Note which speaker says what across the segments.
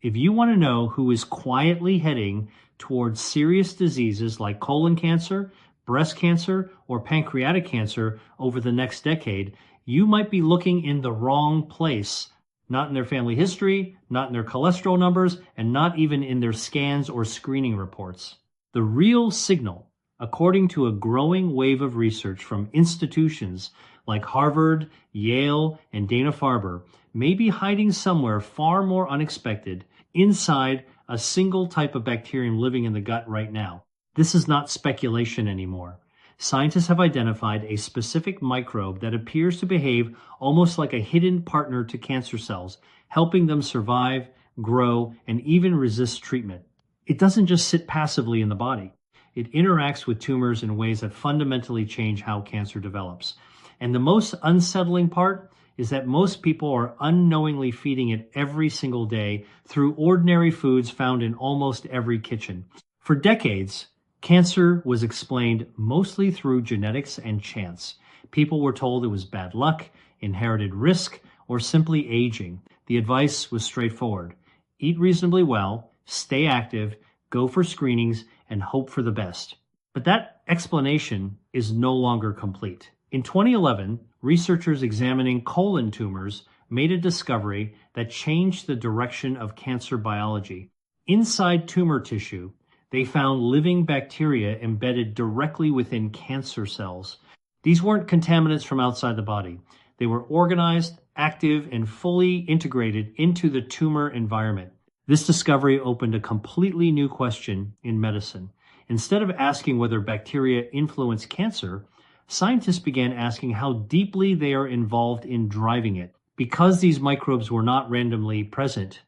Speaker 1: If you want to know who is quietly heading towards serious diseases like colon cancer, breast cancer, or pancreatic cancer over the next decade, you might be looking in the wrong place. Not in their family history, not in their cholesterol numbers, and not even in their scans or screening reports. The real signal, according to a growing wave of research from institutions like Harvard, Yale, and Dana-Farber, may be hiding somewhere far more unexpected inside a single type of bacterium living in the gut right now. This is not speculation anymore. Scientists have identified a specific microbe that appears to behave almost like a hidden partner to cancer cells, helping them survive, grow, and even resist treatment. It doesn't just sit passively in the body. It interacts with tumors in ways that fundamentally change how cancer develops. And the most unsettling part is that most people are unknowingly feeding it every single day through ordinary foods found in almost every kitchen. For decades, cancer was explained mostly through genetics and chance. People were told it was bad luck, inherited risk, or simply aging. The advice was straightforward. Eat reasonably well, stay active, go for screenings, and hope for the best. But that explanation is no longer complete. In 2011, researchers examining colon tumors made a discovery that changed the direction of cancer biology. Inside tumor tissue, they found living bacteria embedded directly within cancer cells. These weren't contaminants from outside the body. They were organized, active, and fully integrated into the tumor environment. This discovery opened a completely new question in medicine. Instead of asking whether bacteria influence cancer, scientists began asking how deeply they are involved in driving it. Because these microbes were not randomly present,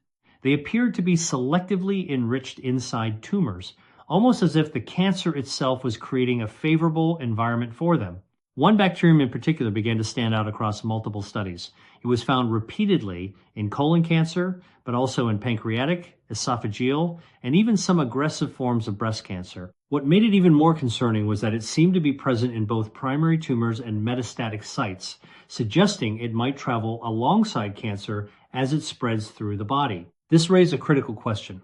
Speaker 1: they appeared to be selectively enriched inside tumors, almost as if the cancer itself was creating a favorable environment for them. One bacterium in particular began to stand out across multiple studies. It was found repeatedly in colon cancer, but also in pancreatic, esophageal, and even some aggressive forms of breast cancer. What made it even more concerning was that it seemed to be present in both primary tumors and metastatic sites, suggesting it might travel alongside cancer as it spreads through the body. This raised a critical question.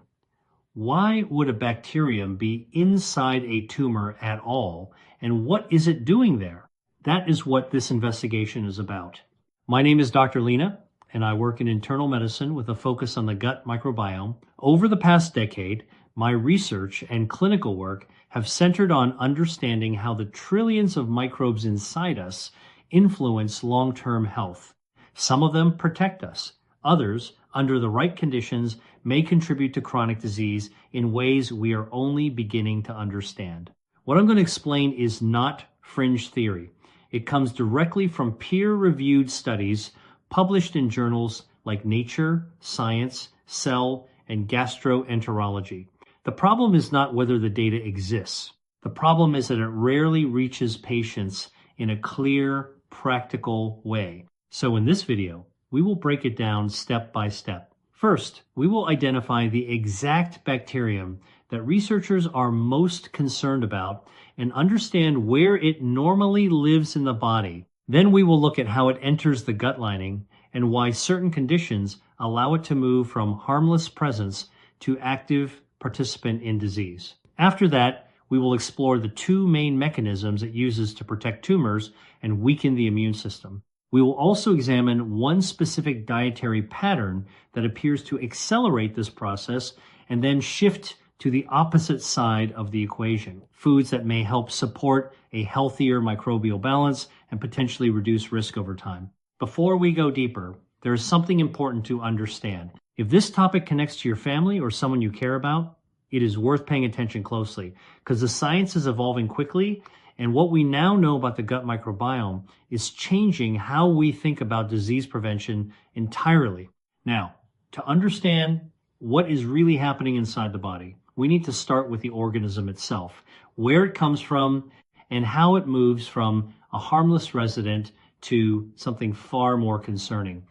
Speaker 1: Why would a bacterium be inside a tumor at all, and what is it doing there? That is what this investigation is about. My name is Dr. Lena, and I work in internal medicine with a focus on the gut microbiome. Over the past decade, my research and clinical work have centered on understanding how the trillions of microbes inside us influence long-term health. Some of them protect us. Others, under the right conditions, may contribute to chronic disease in ways we are only beginning to understand. What I'm going to explain is not fringe theory. It comes directly from peer-reviewed studies published in journals like Nature, Science, Cell, and Gastroenterology. The problem is not whether the data exists. The problem is that it rarely reaches patients in a clear, practical way. So in this video, we will break it down step by step. First, we will identify the exact bacterium that researchers are most concerned about and understand where it normally lives in the body. Then we will look at how it enters the gut lining and why certain conditions allow it to move from harmless presence to active participant in disease. After that, we will explore the two main mechanisms it uses to protect tumors and weaken the immune system. We will also examine one specific dietary pattern that appears to accelerate this process and then shift to the opposite side of the equation, foods that may help support a healthier microbial balance and potentially reduce risk over time. Before we go deeper, there is something important to understand. If this topic connects to your family or someone you care about, it is worth paying attention closely because the science is evolving quickly, and what we now know about the gut microbiome is changing how we think about disease prevention entirely. Now, to understand what is really happening inside the body, we need to start with the organism itself, where it comes from, and how it moves from a harmless resident to something far more concerning.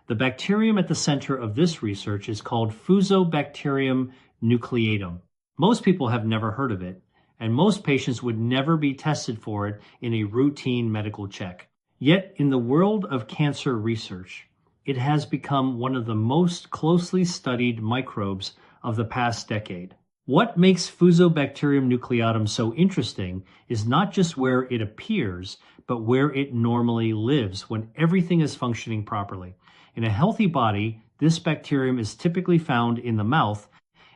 Speaker 1: The bacterium at the center of this research is called Fusobacterium nucleatum. Most people have never heard of it, and most patients would never be tested for it in a routine medical check. Yet, in the world of cancer research, it has become one of the most closely studied microbes of the past decade. What makes Fusobacterium nucleatum so interesting is not just where it appears, but where it normally lives when everything is functioning properly. In a healthy body, this bacterium is typically found in the mouth.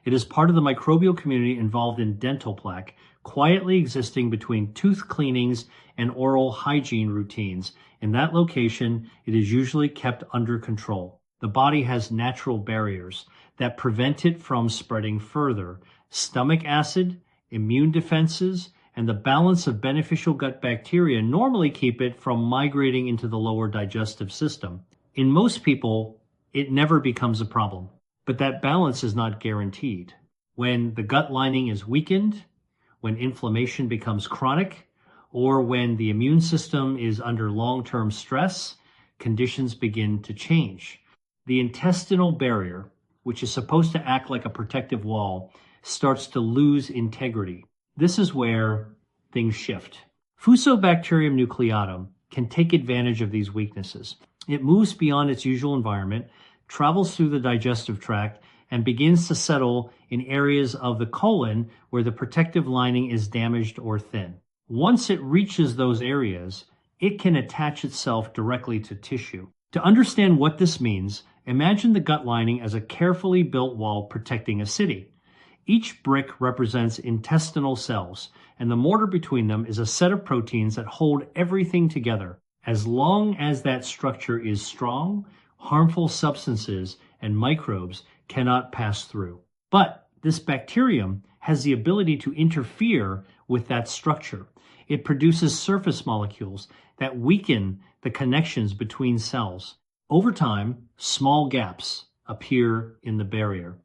Speaker 1: It is part of the microbial community involved in dental plaque, quietly existing between tooth cleanings and oral hygiene routines. In that location, it is usually kept under control. The body has natural barriers that prevent it from spreading further. Stomach acid, immune defenses, and the balance of beneficial gut bacteria normally keep it from migrating into the lower digestive system. In most people, it never becomes a problem, but that balance is not guaranteed. When the gut lining is weakened, when inflammation becomes chronic, or when the immune system is under long-term stress, conditions begin to change. The intestinal barrier, which is supposed to act like a protective wall, starts to lose integrity. This is where things shift. Fusobacterium nucleatum can take advantage of these weaknesses. It moves beyond its usual environment, travels through the digestive tract, and begins to settle in areas of the colon where the protective lining is damaged or thin. Once it reaches those areas, it can attach itself directly to tissue. To understand what this means, imagine the gut lining as a carefully built wall protecting a city. Each brick represents intestinal cells, and the mortar between them is a set of proteins that hold everything together. As long as that structure is strong, harmful substances and microbes cannot pass through. But this bacterium has the ability to interfere with that structure. It produces surface molecules that weaken the connections between cells. Over time, small gaps appear in the barrier.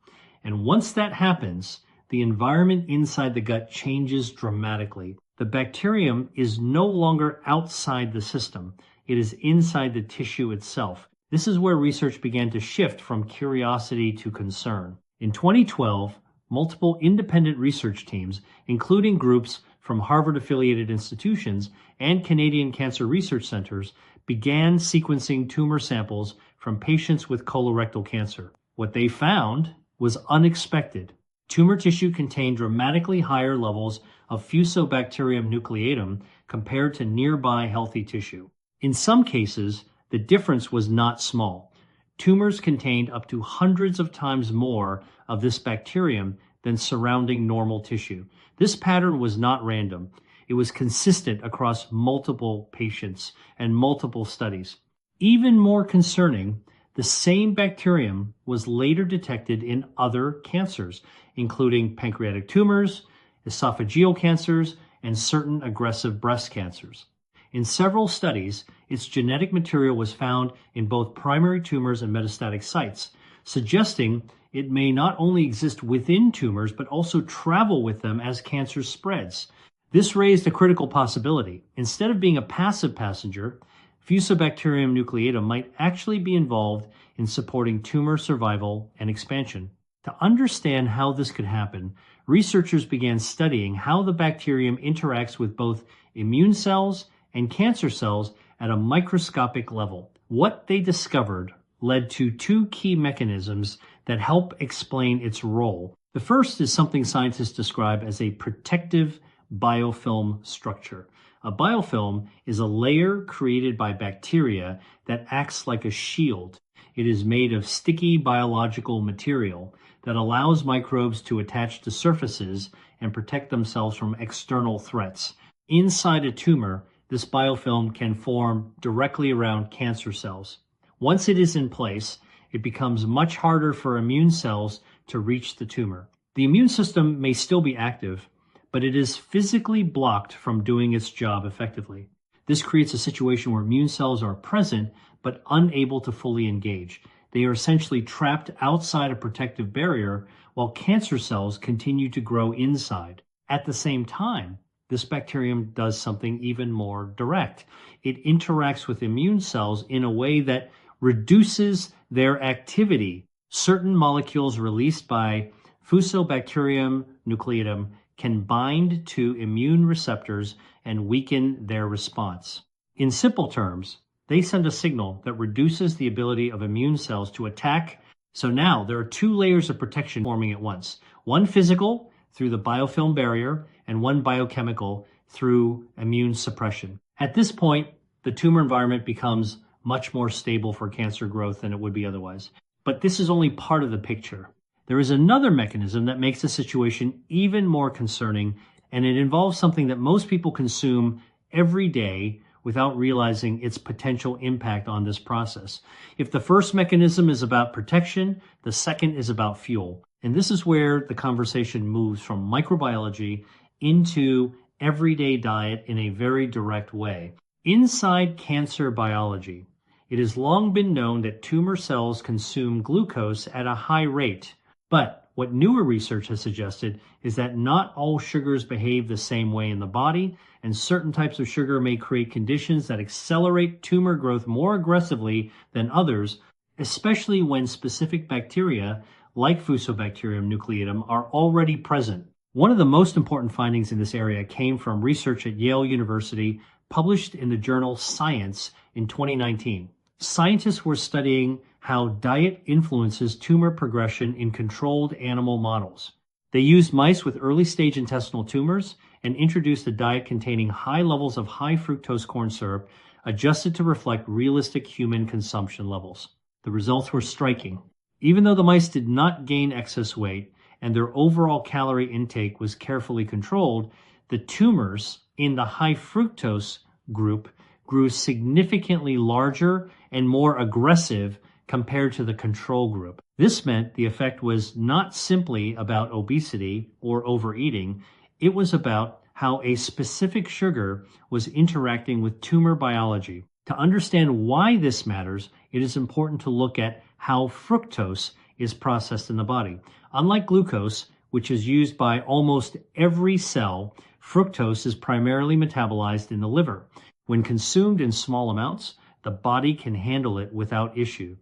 Speaker 1: And once that happens, the environment inside the gut changes dramatically. The bacterium is no longer outside the system. It is inside the tissue itself. This is where research began to shift from curiosity to concern. In 2012, multiple independent research teams, including groups from Harvard-affiliated institutions and Canadian cancer research centers, began sequencing tumor samples from patients with colorectal cancer. What they found was unexpected. Tumor tissue contained dramatically higher levels of Fusobacterium nucleatum compared to nearby healthy tissue. In some cases, the difference was not small. Tumors contained up to hundreds of times more of this bacterium than surrounding normal tissue. This pattern was not random. It was consistent across multiple patients and multiple studies. Even more concerning, the same bacterium was later detected in other cancers, including pancreatic tumors, esophageal cancers, and certain aggressive breast cancers. In several studies, its genetic material was found in both primary tumors and metastatic sites, suggesting it may not only exist within tumors, but also travel with them as cancer spreads. This raised a critical possibility. Instead of being a passive passenger, Fusobacterium nucleatum might actually be involved in supporting tumor survival and expansion. To understand how this could happen, researchers began studying how the bacterium interacts with both immune cells and cancer cells at a microscopic level. What they discovered led to two key mechanisms that help explain its role. The first is something scientists describe as a protective biofilm structure. A biofilm is a layer created by bacteria that acts like a shield. It is made of sticky biological material that allows microbes to attach to surfaces and protect themselves from external threats. Inside a tumor, this biofilm can form directly around cancer cells. Once it is in place, it becomes much harder for immune cells to reach the tumor. The immune system may still be active, but it is physically blocked from doing its job effectively. This creates a situation where immune cells are present but unable to fully engage. They are essentially trapped outside a protective barrier while cancer cells continue to grow inside. At the same time, this bacterium does something even more direct. It interacts with immune cells in a way that reduces their activity. Certain molecules released by Fusobacterium nucleatum can bind to immune receptors and weaken their response. In simple terms, They send a signal that reduces the ability of immune cells to attack. So now there are two layers of protection forming at once. One physical through the biofilm barrier and one biochemical through immune suppression. At this point, the tumor environment becomes much more stable for cancer growth than it would be otherwise. But this is only part of the picture. There is another mechanism that makes the situation even more concerning, and it involves something that most people consume every day without realizing its potential impact on this process. If the first mechanism is about protection, the second is about fuel. And this is where the conversation moves from microbiology into everyday diet in a very direct way. Inside cancer biology, it has long been known that tumor cells consume glucose at a high rate. But what newer research has suggested is that not all sugars behave the same way in the body, and certain types of sugar may create conditions that accelerate tumor growth more aggressively than others, especially when specific bacteria like Fusobacterium nucleatum are already present. One of the most important findings in this area came from research at Yale University published in the journal Science in 2019. Scientists were studying how diet influences tumor progression in controlled animal models. They used mice with early-stage intestinal tumors and introduced a diet containing high levels of high fructose corn syrup adjusted to reflect realistic human consumption levels. The results were striking. Even though the mice did not gain excess weight and their overall calorie intake was carefully controlled, the tumors in the high fructose group grew significantly larger and more aggressive compared to the control group. This meant the effect was not simply about obesity or overeating, it was about how a specific sugar was interacting with tumor biology. To understand why this matters, it is important to look at how fructose is processed in the body. Unlike glucose, which is used by almost every cell, fructose is primarily metabolized in the liver. When consumed in small amounts, the body can handle it without issue.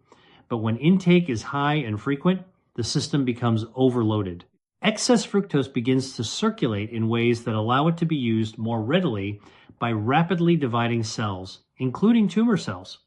Speaker 1: But when intake is high and frequent, the system becomes overloaded. Excess fructose begins to circulate in ways that allow it to be used more readily by rapidly dividing cells, including tumor cells.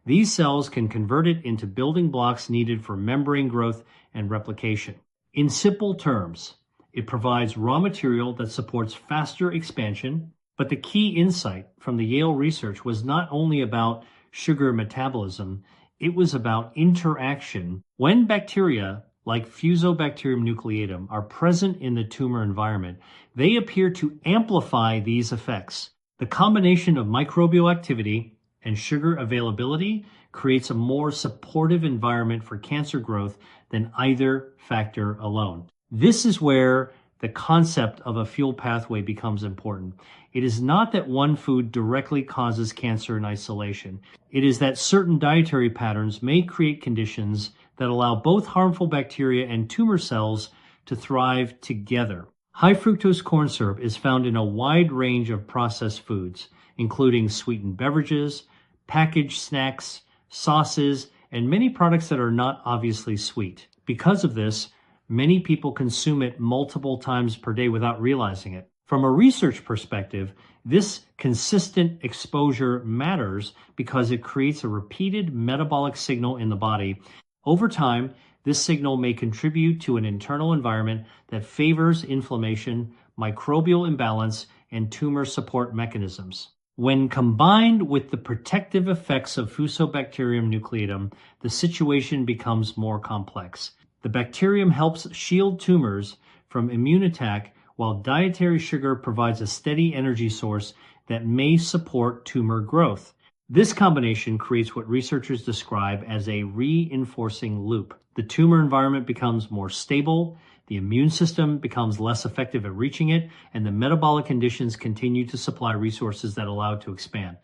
Speaker 1: These cells can convert it into building blocks needed for membrane growth and replication. In simple terms, it provides raw material that supports faster expansion, but the key insight from the Yale research was not only about sugar metabolism, it was about interaction. When bacteria like Fusobacterium nucleatum are present in the tumor environment, they appear to amplify these effects. The combination of microbial activity and sugar availability creates a more supportive environment for cancer growth than either factor alone. This is where the concept of a fuel pathway becomes important. It is not that one food directly causes cancer in isolation. It is that certain dietary patterns may create conditions that allow both harmful bacteria and tumor cells to thrive together. High fructose corn syrup is found in a wide range of processed foods, including sweetened beverages, packaged snacks, sauces, and many products that are not obviously sweet. Because of this, many people consume it multiple times per day without realizing it. From a research perspective, this consistent exposure matters because it creates a repeated metabolic signal in the body. Over time, this signal may contribute to an internal environment that favors inflammation, microbial imbalance, and tumor support mechanisms. When combined with the protective effects of Fusobacterium nucleatum, the situation becomes more complex. The bacterium helps shield tumors from immune attack, while dietary sugar provides a steady energy source that may support tumor growth. This combination creates what researchers describe as a reinforcing loop. The tumor environment becomes more stable, the immune system becomes less effective at reaching it, and the metabolic conditions continue to supply resources that allow it to expand.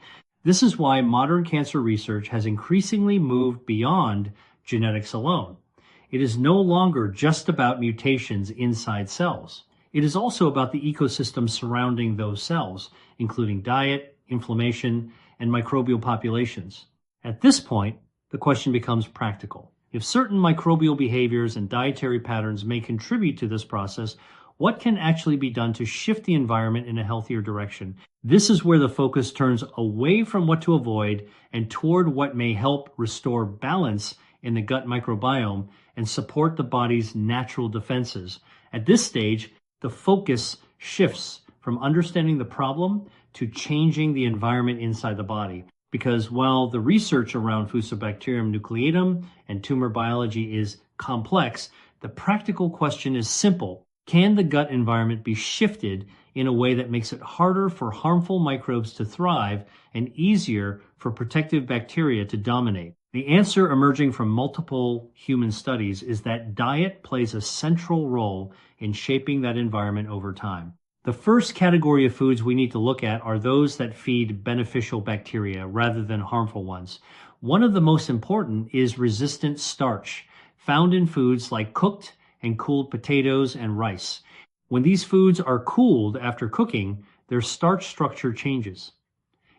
Speaker 1: This is why modern cancer research has increasingly moved beyond genetics alone. It is no longer just about mutations inside cells. It is also about the ecosystem surrounding those cells, including diet, inflammation, and microbial populations. At this point, the question becomes practical. If certain microbial behaviors and dietary patterns may contribute to this process, what can actually be done to shift the environment in a healthier direction? This is where the focus turns away from what to avoid and toward what may help restore balance in the gut microbiome and support the body's natural defenses. At this stage, the focus shifts from understanding the problem to changing the environment inside the body. Because while the research around Fusobacterium nucleatum and tumor biology is complex, the practical question is simple. Can the gut environment be shifted in a way that makes it harder for harmful microbes to thrive and easier for protective bacteria to dominate? The answer emerging from multiple human studies is that diet plays a central role in shaping that environment over time. The first category of foods we need to look at are those that feed beneficial bacteria rather than harmful ones. One of the most important is resistant starch, found in foods like cooked and cooled potatoes and rice. When these foods are cooled after cooking, their starch structure changes.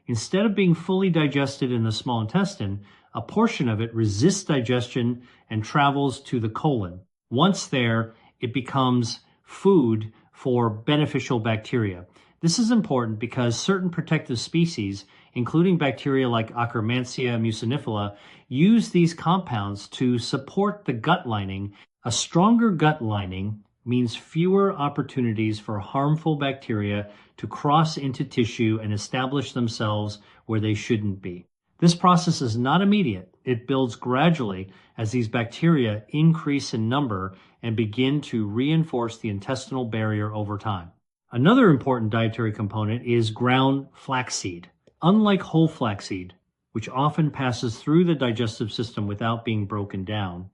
Speaker 1: Instead of being fully digested in the small intestine, a portion of it resists digestion and travels to the colon. Once there, it becomes food for beneficial bacteria. This is important because certain protective species, including bacteria like Akkermansia mucinifera, use these compounds to support the gut lining. A stronger gut lining means fewer opportunities for harmful bacteria to cross into tissue and establish themselves where they shouldn't be. This process is not immediate. It builds gradually as these bacteria increase in number and begin to reinforce the intestinal barrier over time. Another important dietary component is ground flaxseed. Unlike whole flaxseed, which often passes through the digestive system without being broken down,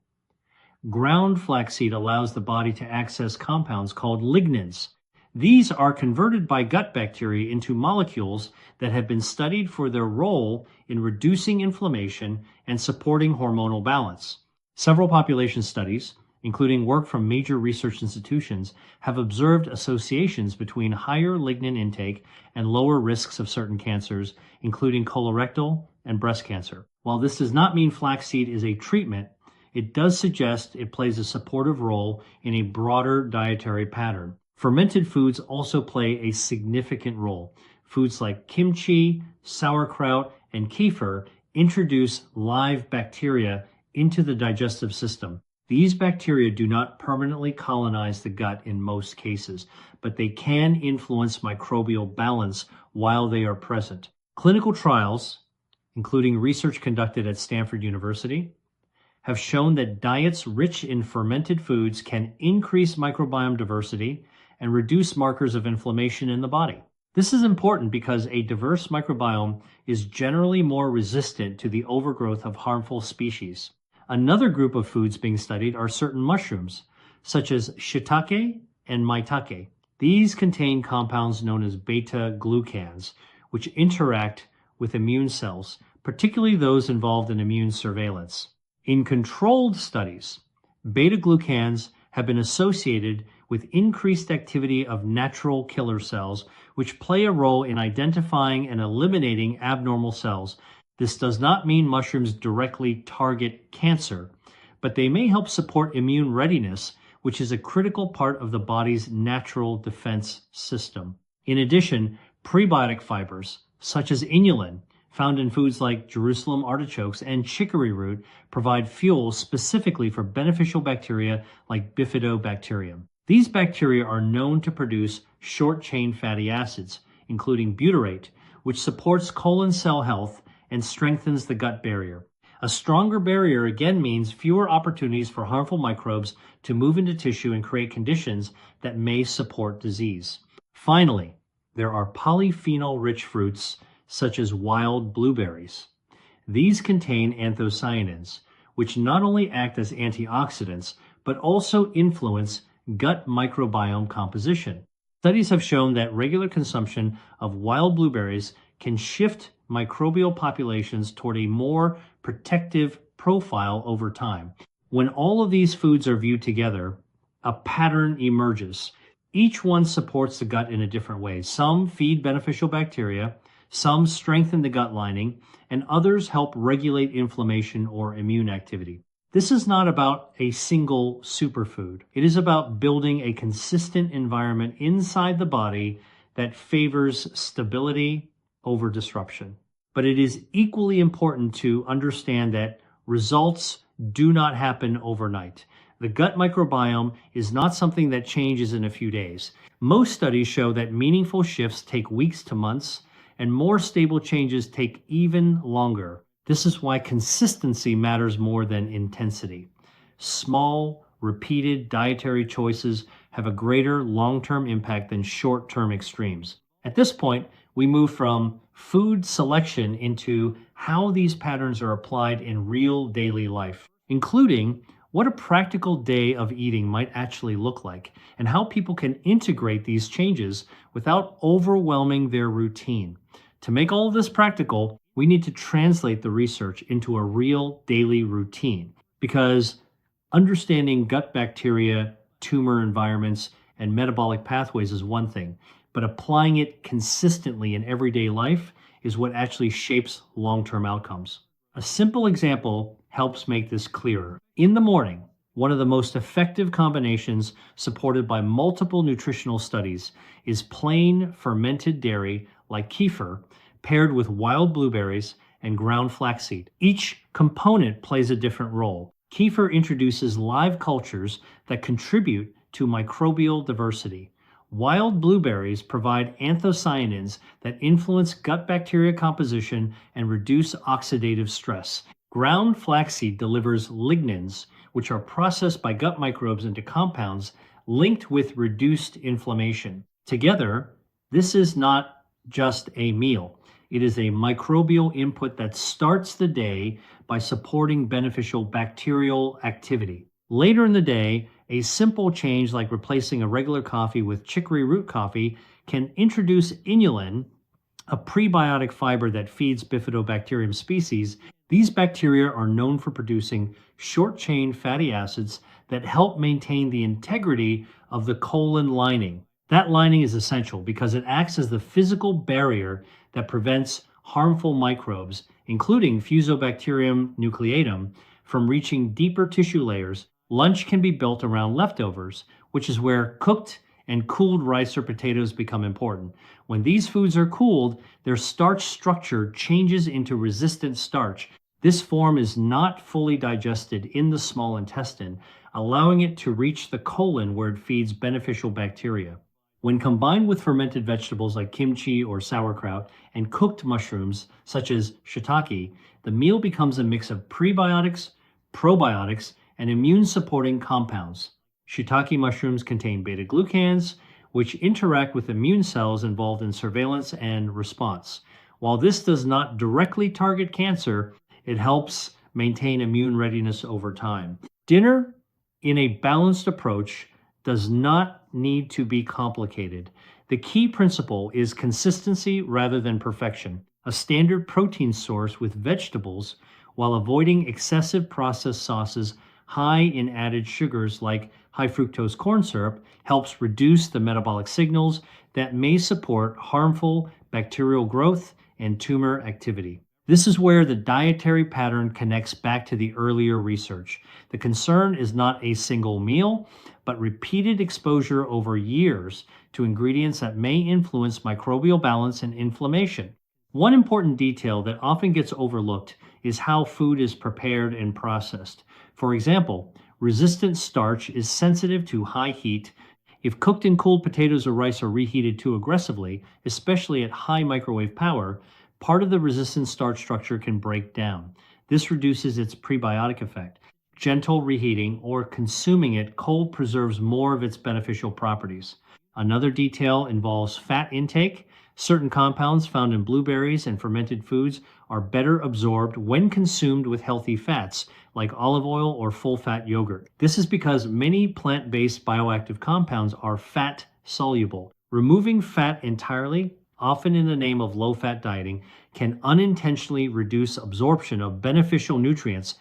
Speaker 1: ground flaxseed allows the body to access compounds called lignans. These are converted by gut bacteria into molecules that have been studied for their role in reducing inflammation and supporting hormonal balance. Several population studies, including work from major research institutions, have observed associations between higher lignin intake and lower risks of certain cancers, including colorectal and breast cancer. While this does not mean flaxseed is a treatment, it does suggest it plays a supportive role in a broader dietary pattern. Fermented foods also play a significant role. Foods like kimchi, sauerkraut, and kefir introduce live bacteria into the digestive system. These bacteria do not permanently colonize the gut in most cases, but they can influence microbial balance while they are present. Clinical trials, including research conducted at Stanford University, have shown that diets rich in fermented foods can increase microbiome diversity and reduce markers of inflammation in the body. This is important because a diverse microbiome is generally more resistant to the overgrowth of harmful species. Another group of foods being studied are certain mushrooms, such as shiitake and maitake. These contain compounds known as beta-glucans, which interact with immune cells, particularly those involved in immune surveillance. In controlled studies, beta-glucans have been associated with increased activity of natural killer cells, which play a role in identifying and eliminating abnormal cells. This does not mean mushrooms directly target cancer, but they may help support immune readiness, which is a critical part of the body's natural defense system. In addition, prebiotic fibers, such as inulin, found in foods like Jerusalem artichokes and chicory root, provide fuel specifically for beneficial bacteria like Bifidobacterium. These bacteria are known to produce short-chain fatty acids, including butyrate, which supports colon cell health and strengthens the gut barrier. A stronger barrier again means fewer opportunities for harmful microbes to move into tissue and create conditions that may support disease. Finally, there are polyphenol-rich fruits such as wild blueberries. These contain anthocyanins, which not only act as antioxidants, but also influence gut microbiome composition. Studies have shown that regular consumption of wild blueberries can shift microbial populations toward a more protective profile over time. When all of these foods are viewed together, a pattern emerges. Each one supports the gut in a different way. Some feed beneficial bacteria, some strengthen the gut lining, and others help regulate inflammation or immune activity. This is not about a single superfood. It is about building a consistent environment inside the body that favors stability over disruption. But it is equally important to understand that results do not happen overnight. The gut microbiome is not something that changes in a few days. Most studies show that meaningful shifts take weeks to months, and more stable changes take even longer. This is why consistency matters more than intensity. Small, repeated dietary choices have a greater long-term impact than short-term extremes. At this point, we move from food selection into how these patterns are applied in real daily life, including what a practical day of eating might actually look like and how people can integrate these changes without overwhelming their routine. To make all of this practical, we need to translate the research into a real daily routine because understanding gut bacteria, tumor environments, and metabolic pathways is one thing, but applying it consistently in everyday life is what actually shapes long-term outcomes. A simple example helps make this clearer. In the morning, one of the most effective combinations supported by multiple nutritional studies is plain fermented dairy like kefir paired with wild blueberries and ground flaxseed. Each component plays a different role. Kefir introduces live cultures that contribute to microbial diversity. Wild blueberries provide anthocyanins that influence gut bacteria composition and reduce oxidative stress. Ground flaxseed delivers lignans, which are processed by gut microbes into compounds linked with reduced inflammation. Together, this is not just a meal. It is a microbial input that starts the day by supporting beneficial bacterial activity. Later in the day, a simple change like replacing a regular coffee with chicory root coffee can introduce inulin, a prebiotic fiber that feeds Bifidobacterium species. These bacteria are known for producing short-chain fatty acids that help maintain the integrity of the colon lining. That lining is essential because it acts as the physical barrier that prevents harmful microbes, including Fusobacterium nucleatum, from reaching deeper tissue layers. Lunch can be built around leftovers, which is where cooked and cooled rice or potatoes become important. When these foods are cooled, their starch structure changes into resistant starch. This form is not fully digested in the small intestine, allowing it to reach the colon where it feeds beneficial bacteria. When combined with fermented vegetables like kimchi or sauerkraut and cooked mushrooms such as shiitake, the meal becomes a mix of prebiotics, probiotics, and immune-supporting compounds. Shiitake mushrooms contain beta-glucans, which interact with immune cells involved in surveillance and response. While this does not directly target cancer, it helps maintain immune readiness over time. Dinner, in a balanced approach, does not need to be complicated. The key principle is consistency rather than perfection. A standard protein source with vegetables while avoiding excessive processed sauces high in added sugars like high fructose corn syrup helps reduce the metabolic signals that may support harmful bacterial growth and tumor activity. This is where the dietary pattern connects back to the earlier research. The concern is not a single meal, but repeated exposure over years to ingredients that may influence microbial balance and inflammation. One important detail that often gets overlooked is how food is prepared and processed. For example, resistant starch is sensitive to high heat. If cooked and cooled potatoes or rice are reheated too aggressively, especially at high microwave power, part of the resistant starch structure can break down. This reduces its prebiotic effect. Gentle reheating or consuming it cold preserves more of its beneficial properties. Another detail involves fat intake. Certain compounds found in blueberries and fermented foods are better absorbed when consumed with healthy fats, like olive oil or full-fat yogurt. This is because many plant-based bioactive compounds are fat-soluble. Removing fat entirely, often in the name of low-fat dieting, can unintentionally reduce absorption of beneficial nutrients.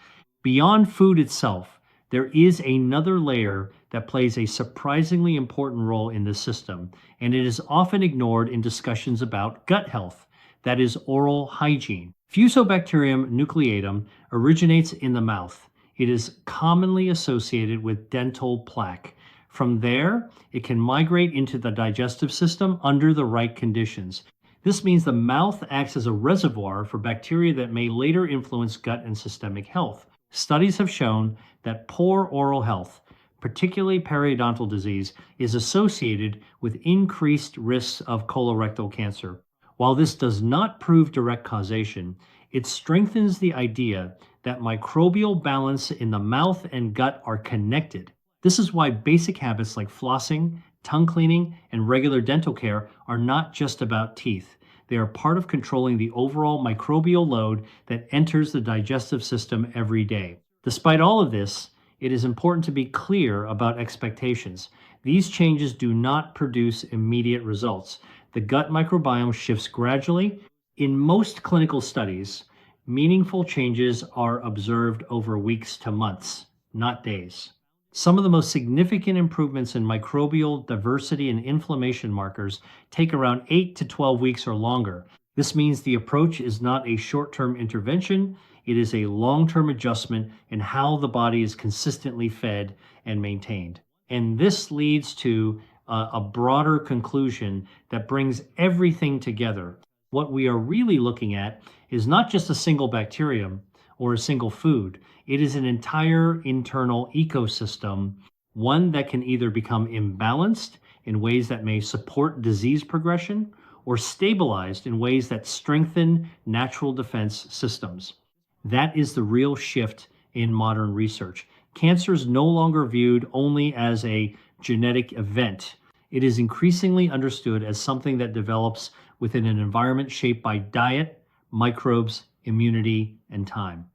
Speaker 1: Beyond food itself, there is another layer that plays a surprisingly important role in this system, and it is often ignored in discussions about gut health, that is oral hygiene. Fusobacterium nucleatum originates in the mouth. It is commonly associated with dental plaque. From there, it can migrate into the digestive system under the right conditions. This means the mouth acts as a reservoir for bacteria that may later influence gut and systemic health. Studies have shown that poor oral health, particularly periodontal disease, is associated with increased risks of colorectal cancer. While this does not prove direct causation, it strengthens the idea that microbial balance in the mouth and gut are connected. This is why basic habits like flossing, tongue cleaning, and regular dental care are not just about teeth. They are part of controlling the overall microbial load that enters the digestive system every day. Despite all of this, it is important to be clear about expectations. These changes do not produce immediate results. The gut microbiome shifts gradually. In most clinical studies, meaningful changes are observed over weeks to months, not days. Some of the most significant improvements in microbial diversity and inflammation markers take around 8 to 12 weeks or longer. This means the approach is not a short-term intervention, it is a long-term adjustment in how the body is consistently fed and maintained. And this leads to a broader conclusion that brings everything together. What we are really looking at is not just a single bacterium or a single food. It is an entire internal ecosystem, one that can either become imbalanced in ways that may support disease progression or stabilized in ways that strengthen natural defense systems. That is the real shift in modern research. Cancer is no longer viewed only as a genetic event. It is increasingly understood as something that develops within an environment shaped by diet, microbes, immunity, and time.